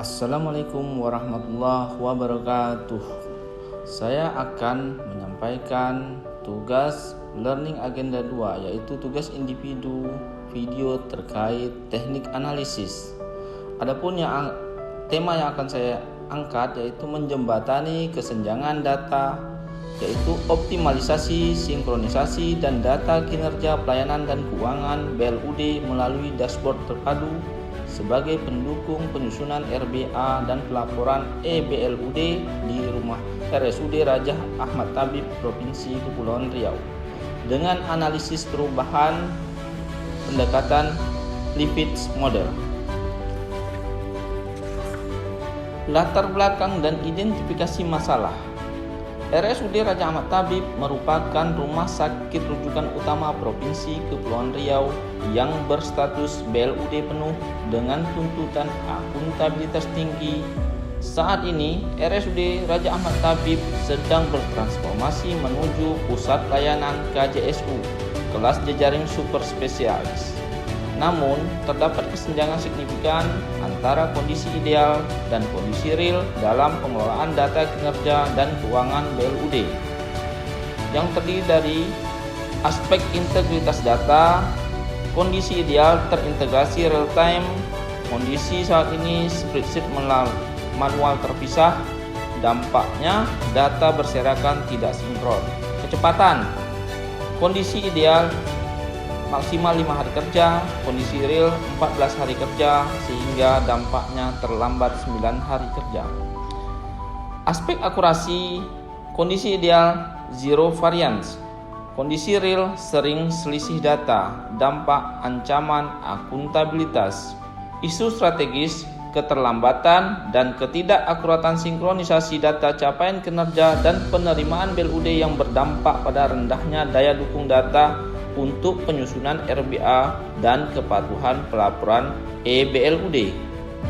Assalamualaikum warahmatullahi wabarakatuh. Saya akan menyampaikan tugas Learning Agenda 2, yaitu tugas individu video terkait teknik analisis. Adapun tema yang akan saya angkat yaitu menjembatani kesenjangan data, yaitu optimalisasi, sinkronisasi, dan data kinerja pelayanan dan keuangan BLUD melalui dashboard terpadu sebagai pendukung penyusunan RBA dan pelaporan EBLUD di Rumah RSUD Raja Ahmad Tabib Provinsi Kepulauan Riau dengan analisis perubahan pendekatan Lifits model. Latar belakang dan identifikasi masalah. RSUD Raja Ahmad Tabib merupakan rumah sakit rujukan utama Provinsi Kepulauan Riau yang berstatus BLUD penuh dengan tuntutan akuntabilitas tinggi. Saat ini, RSUD Raja Ahmad Tabib sedang bertransformasi menuju pusat layanan KJSU, kelas jejaring super spesialis. Namun, terdapat kesenjangan signifikan antara kondisi ideal dan kondisi real dalam pengelolaan data kinerja dan keuangan BLUD, yang terdiri dari aspek integritas data. Kondisi ideal terintegrasi real time, kondisi saat ini spreadsheet manual terpisah, dampaknya data berserakan tidak sinkron. Kecepatan, kondisi ideal maksimal 5 hari kerja, kondisi real 14 hari kerja, sehingga dampaknya terlambat 9 hari kerja. Aspek akurasi, kondisi ideal zero variance, kondisi real sering selisih data, dampak ancaman akuntabilitas. Isu strategis, keterlambatan dan ketidakakuratan sinkronisasi data capaian kinerja dan penerimaan BLUD yang berdampak pada rendahnya daya dukung data untuk penyusunan RBA dan kepatuhan pelaporan EBLUD.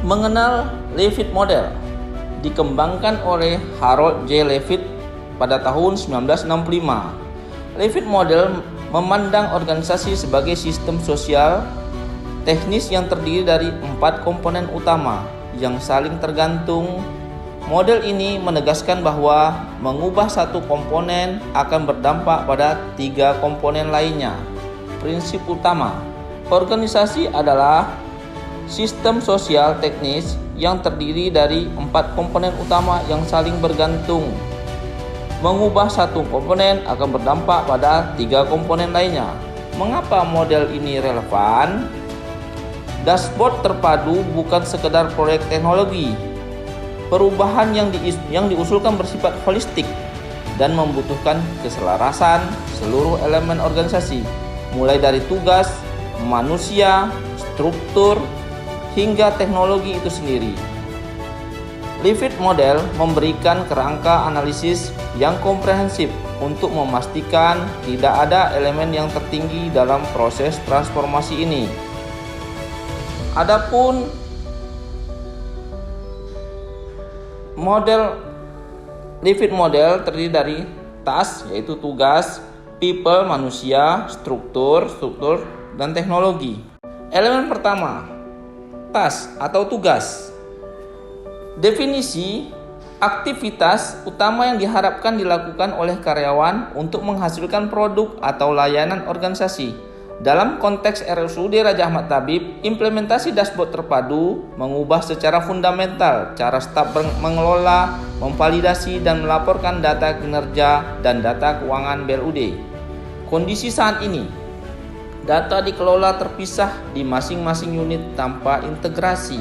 Mengenal Lifits model dikembangkan oleh Harold J. Lifits pada tahun 1965. Lifits model memandang organisasi sebagai sistem sosial teknis yang terdiri dari 4 komponen utama yang saling tergantung. Model ini menegaskan bahwa mengubah satu komponen akan berdampak pada 3 komponen lainnya. Prinsip utama, organisasi adalah sistem sosial teknis yang terdiri dari 4 komponen utama yang saling bergantung. Mengubah satu komponen akan berdampak pada 3 komponen lainnya. Mengapa model ini relevan? Dashboard terpadu bukan sekedar proyek teknologi. Perubahan yang diusulkan bersifat holistik dan membutuhkan keselarasan seluruh elemen organisasi, mulai dari tugas, manusia, struktur, hingga teknologi itu sendiri. Lifits model memberikan kerangka analisis yang komprehensif untuk memastikan tidak ada elemen yang tertinggi dalam proses transformasi ini. Adapun model Lifits model terdiri dari task, yaitu tugas, people, manusia, struktur, dan teknologi. Elemen pertama, task atau tugas. Definisi aktivitas utama yang diharapkan dilakukan oleh karyawan untuk menghasilkan produk atau layanan organisasi. Dalam konteks RSUD Raja Ahmad Tabib, implementasi dashboard terpadu mengubah secara fundamental cara staf mengelola, memvalidasi, dan melaporkan data kinerja dan data keuangan BLUD. Kondisi saat ini, data dikelola terpisah di masing-masing unit tanpa integrasi.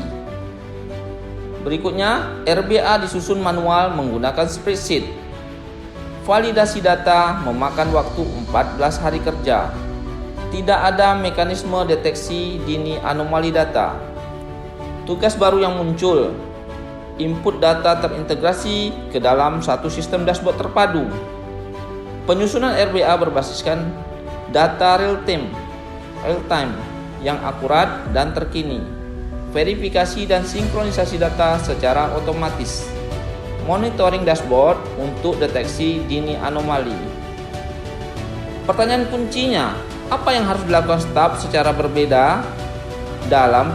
Berikutnya, RBA disusun manual menggunakan spreadsheet. Validasi data memakan waktu 14 hari kerja. Tidak ada mekanisme deteksi dini anomali data. Tugas baru yang muncul, input data terintegrasi ke dalam satu sistem dashboard terpadu. Penyusunan RBA berbasiskan data real time yang akurat dan terkini. Verifikasi dan sinkronisasi data secara otomatis. Monitoring dashboard untuk deteksi dini anomali. Pertanyaan kuncinya, apa yang harus dilakukan staf secara berbeda dalam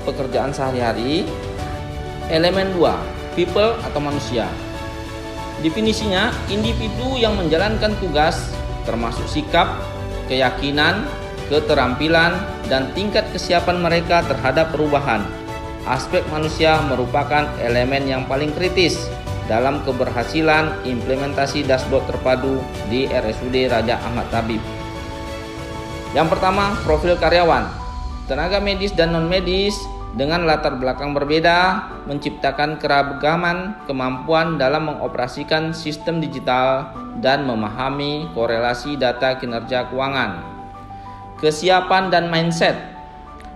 pekerjaan sehari-hari? Elemen 2, people atau manusia. Definisinya, individu yang menjalankan tugas termasuk sikap, keyakinan, keterampilan, dan tingkat kesiapan mereka terhadap perubahan. Aspek manusia merupakan elemen yang paling kritis dalam keberhasilan implementasi dashboard terpadu di RSUD Raja Ahmad Tabib. Yang pertama, profil karyawan. Tenaga medis dan non-medis dengan latar belakang berbeda menciptakan keragaman kemampuan dalam mengoperasikan sistem digital dan memahami korelasi data kinerja keuangan. Kesiapan dan mindset.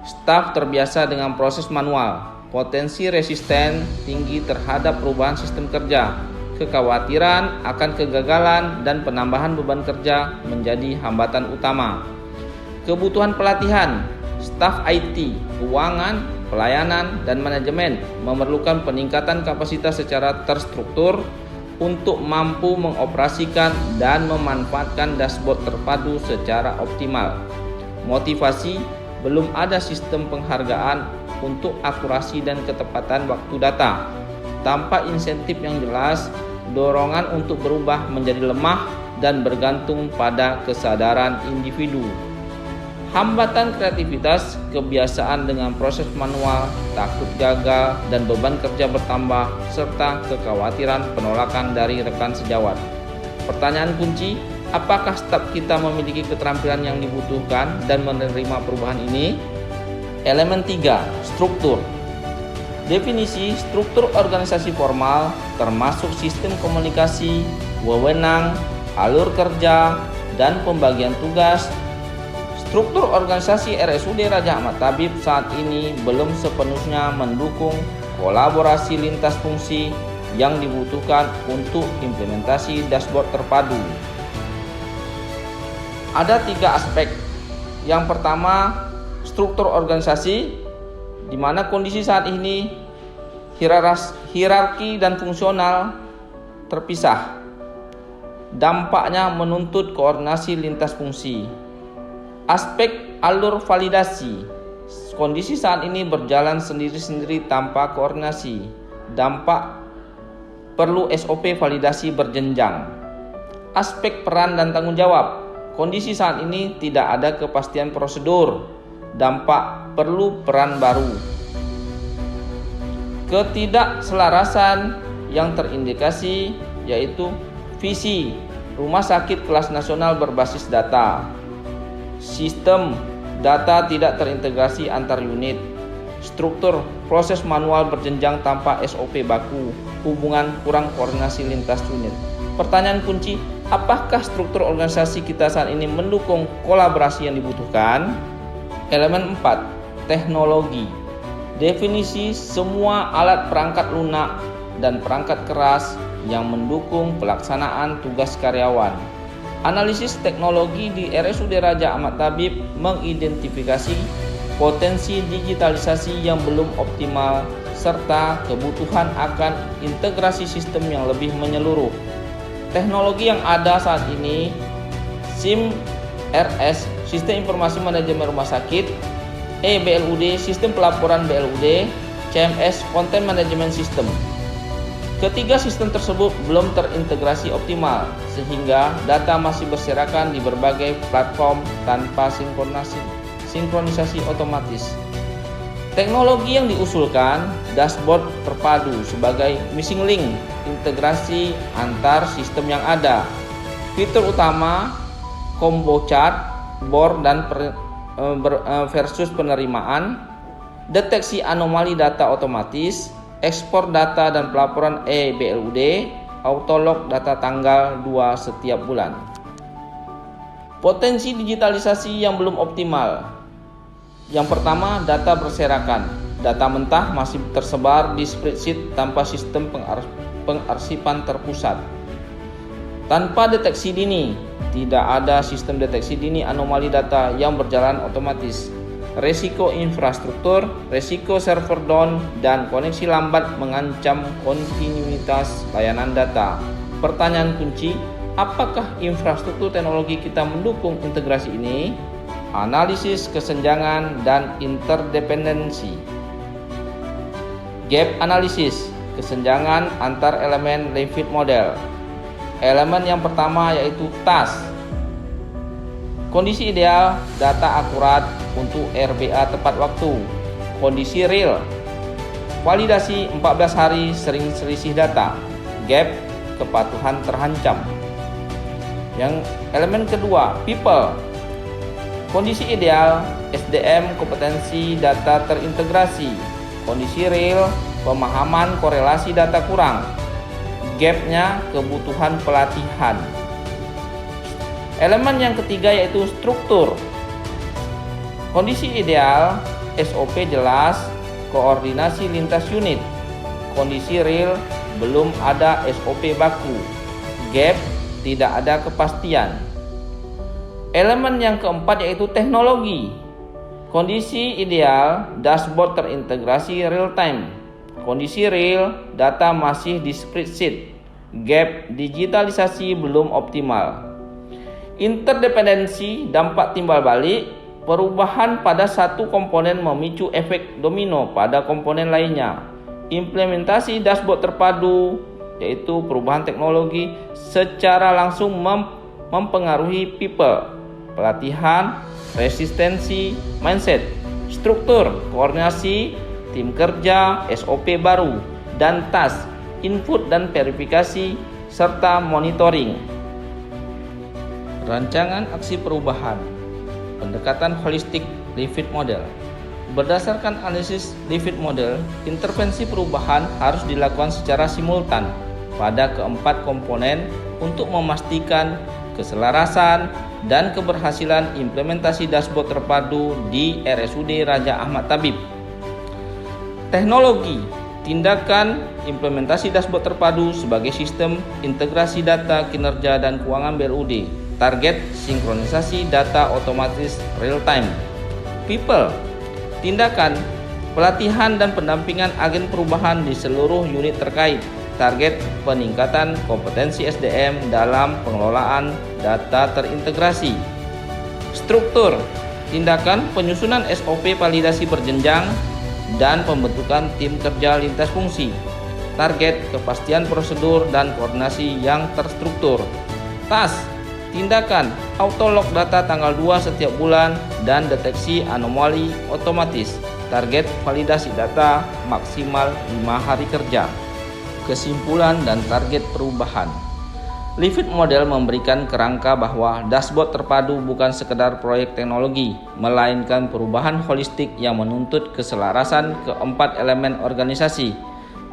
Staf terbiasa dengan proses manual, potensi resisten tinggi terhadap perubahan sistem kerja, kekhawatiran akan kegagalan dan penambahan beban kerja menjadi hambatan utama. Kebutuhan pelatihan, staf IT, keuangan, pelayanan, dan manajemen memerlukan peningkatan kapasitas secara terstruktur untuk mampu mengoperasikan dan memanfaatkan dashboard terpadu secara optimal. Motivasi, belum ada sistem penghargaan untuk akurasi dan ketepatan waktu data. Tanpa insentif yang jelas, dorongan untuk berubah menjadi lemah dan bergantung pada kesadaran individu. Hambatan kreativitas, kebiasaan dengan proses manual, takut gagal, dan beban kerja bertambah, serta kekhawatiran penolakan dari rekan sejawat. Pertanyaan kunci, apakah staf kita memiliki keterampilan yang dibutuhkan dan menerima perubahan ini? Elemen 3, struktur. Definisi struktur organisasi formal termasuk sistem komunikasi, wewenang, alur kerja, dan pembagian tugas. Struktur organisasi RSUD Raja Ahmad Tabib saat ini belum sepenuhnya mendukung kolaborasi lintas fungsi yang dibutuhkan untuk implementasi dashboard terpadu. Ada 3 aspek. Yang pertama, struktur organisasi, di mana kondisi saat ini hierarki dan fungsional terpisah. Dampaknya menuntut koordinasi lintas fungsi. Aspek alur validasi, kondisi saat ini berjalan sendiri-sendiri tanpa koordinasi. Dampak perlu SOP validasi berjenjang. Aspek peran dan tanggung jawab, kondisi saat ini tidak ada kepastian prosedur. Dampak perlu peran baru. Ketidakselarasan yang terindikasi yaitu visi rumah sakit kelas nasional berbasis data. Sistem data tidak terintegrasi antar unit. Struktur proses manual berjenjang tanpa SOP baku. Hubungan kurang koordinasi lintas unit. Pertanyaan kunci, apakah struktur organisasi kita saat ini mendukung kolaborasi yang dibutuhkan? Elemen 4, teknologi. Definisi semua alat perangkat lunak dan perangkat keras yang mendukung pelaksanaan tugas karyawan. Analisis teknologi di RSUD Raja Ahmad Tabib mengidentifikasi potensi digitalisasi yang belum optimal serta kebutuhan akan integrasi sistem yang lebih menyeluruh. Teknologi yang ada saat ini, SIM RS, Sistem Informasi Manajemen Rumah Sakit, BLUD, Sistem Pelaporan BLUD, CMS, Content Management System. Ketiga sistem tersebut belum terintegrasi optimal, sehingga data masih berserakan di berbagai platform tanpa sinkronisasi otomatis. Teknologi yang diusulkan, dashboard terpadu sebagai missing link, integrasi antar sistem yang ada. Fitur utama, combo chart, board dan versus penerimaan, deteksi anomali data otomatis, ekspor data dan pelaporan BLUD, autolog data tanggal 2 setiap bulan. Potensi digitalisasi yang belum optimal. Yang pertama, data berserakan. Data mentah masih tersebar di spreadsheet tanpa sistem pengarsipan terpusat. Tanpa deteksi dini, tidak ada sistem deteksi dini anomali data yang berjalan otomatis. Resiko infrastruktur, resiko server down, dan koneksi lambat mengancam kontinuitas layanan data. Pertanyaan kunci, apakah infrastruktur teknologi kita mendukung integrasi ini? Analisis kesenjangan dan interdependensi. Gap analisis, kesenjangan antar elemen Lifid model. Elemen yang pertama yaitu task. Kondisi ideal, data akurat untuk RBA tepat waktu. Kondisi real, validasi 14 hari sering selisih data. Gap, kepatuhan terancam. Yang elemen kedua, people. Kondisi ideal, SDM kompetensi data terintegrasi. Kondisi real, pemahaman korelasi data kurang. Gapnya, kebutuhan pelatihan. Elemen yang ketiga yaitu struktur. Kondisi ideal, SOP jelas, koordinasi lintas unit. Kondisi real, belum ada SOP baku. Gap, tidak ada kepastian. Elemen yang keempat yaitu teknologi. Kondisi ideal, dashboard terintegrasi real time. Kondisi real, data masih di spreadsheet. Gap, digitalisasi belum optimal. Interdependensi, dampak timbal balik. Perubahan pada satu komponen memicu efek domino pada komponen lainnya. Implementasi dashboard terpadu, yaitu perubahan teknologi secara langsung mempengaruhi people. Pelatihan, resistensi, mindset, struktur, koordinasi, tim kerja, SOP baru, dan task, input dan verifikasi, serta monitoring. Rancangan aksi perubahan, pendekatan holistik Lifid model. Berdasarkan analisis Lifid model, intervensi perubahan harus dilakukan secara simultan pada keempat komponen untuk memastikan keselarasan dan keberhasilan implementasi dashboard terpadu di RSUD Raja Ahmad Tabib. Teknologi, tindakan implementasi dashboard terpadu sebagai sistem integrasi data kinerja dan keuangan BLUD. Target, sinkronisasi data otomatis real time. People, tindakan, pelatihan dan pendampingan agen perubahan di seluruh unit terkait. Target, peningkatan kompetensi SDM dalam pengelolaan data terintegrasi. Struktur, tindakan penyusunan SOP validasi berjenjang dan pembentukan tim kerja lintas fungsi. Target, kepastian prosedur dan koordinasi yang terstruktur. Task, tindakan, auto-log data tanggal 2 setiap bulan dan deteksi anomali otomatis. Target, validasi data maksimal 5 hari kerja. Kesimpulan dan target perubahan. Lifid model memberikan kerangka bahwa dashboard terpadu bukan sekedar proyek teknologi, melainkan perubahan holistik yang menuntut keselarasan keempat elemen organisasi.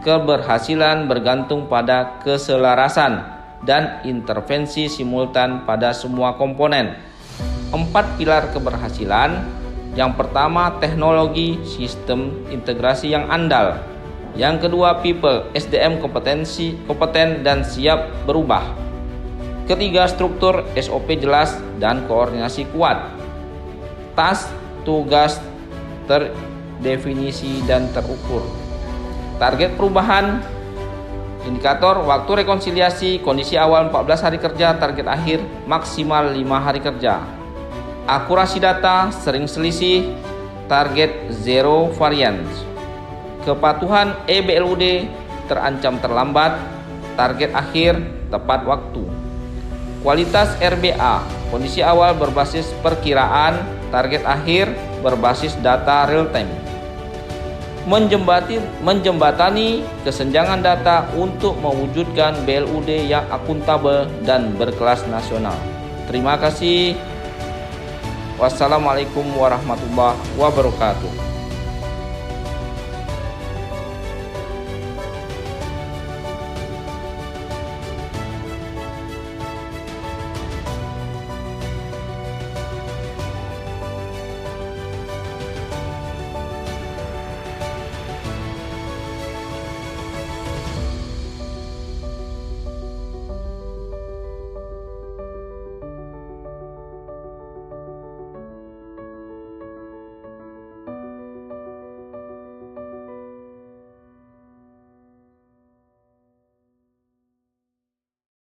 Keberhasilan bergantung pada keselarasan dan intervensi simultan pada semua komponen. 4 pilar keberhasilan. Yang pertama, teknologi, sistem integrasi yang andal. Yang kedua, people, SDM kompeten dan siap berubah. Ketiga, struktur, SOP jelas dan koordinasi kuat. Task, tugas terdefinisi dan terukur. Target perubahan, indikator, waktu rekonsiliasi, kondisi awal 14 hari kerja, target akhir maksimal 5 hari kerja. Akurasi data, sering selisih, target zero variance. Kepatuhan EBLUD terancam terlambat, target akhir tepat waktu. Kualitas RBA, kondisi awal berbasis perkiraan, target akhir berbasis data real time. Menjembatani kesenjangan data untuk mewujudkan BLUD yang akuntabel dan berkelas nasional. Terima kasih. Wassalamualaikum warahmatullahi wabarakatuh.